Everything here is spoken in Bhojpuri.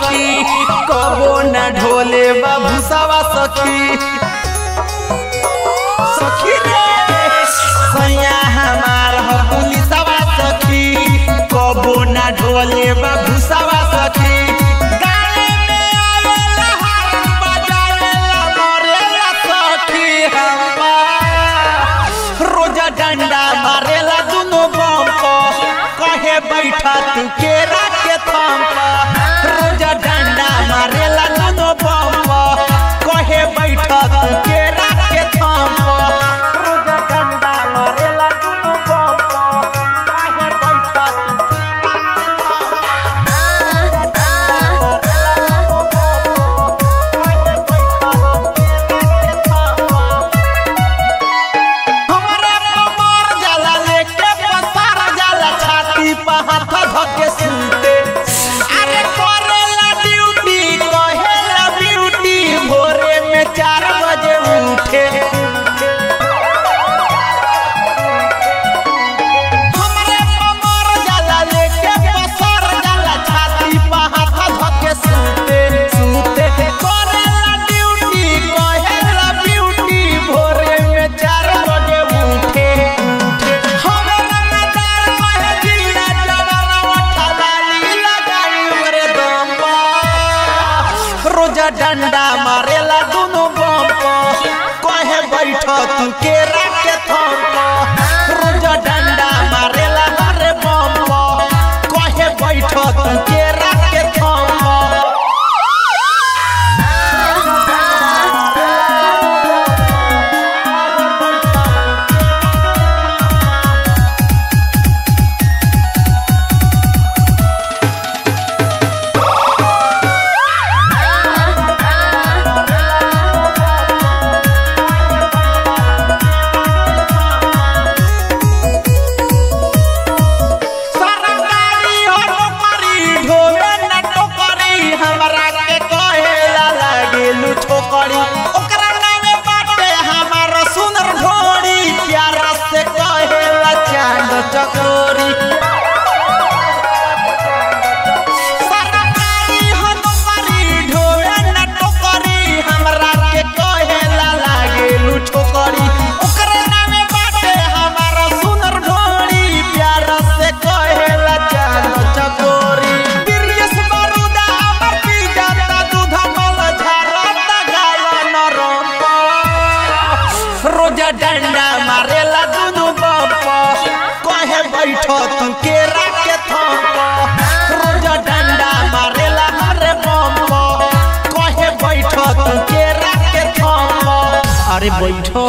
सखी कबो न ढोले भूसावा सखी सखी रे सैया हमार पुलिसवा सखी कबो न ढोले भूसावा सखी गाने में आवेला हाथ बजावेला मरेला सखी हमार रोजा डंडा मारेला दुनो बम कहे बैठा तू केरा के थम रोजा डंडा मारेला दुनो बम कहे बैठा तू केरा के थम रोजा डंडा मारेला दुनो बम कहे बैठा हमारे कमर जाला लेके पसार जाला छाती पर हाथ धके सुनते अरे करेला ड्यूटी कहेला ब्यूटी भोरे में 4 बजे उठे हमारे कमर जाला लेके पसार जाला छाती पर हाथ धके सुनते करेला ड्यूटी कहेला ब्यूटी भोरे में 4 बजे उठे हमारा नदार कहे जीना जवाना ठलाली लगाई ओकरे दम रोजा डंडा मारेला दुनो बम कहे बैठा तू केरा के थम रोजा डंडा मारेला हरे बम कहे बैठा तू केरा के थम सरकारी हो टोकरी ढोवे न टोकरी हमरा के कहेला लागेलु छोकरी ओकरा नामे बाटे हमार सुनर ढोरी प्यार से कहेला चांद चकोरी सरकारी हो टोकरी ढोवे न टोकरी हमरा के कहेला लागेलु छोकरी ओकरा नामे बाटे हमार सुनर ढोरी प्यार से कहेला चांद चकोरी बिरजस बारूदा हमर पी जाता दूध मल झरता गाला नरम रोजा डंडा मारेला दुनु बम कहे बैठो तू केरा के थम रोजा डंडा मारेला हरे बम कहे बैठो तू केरा के थम अरे बैठो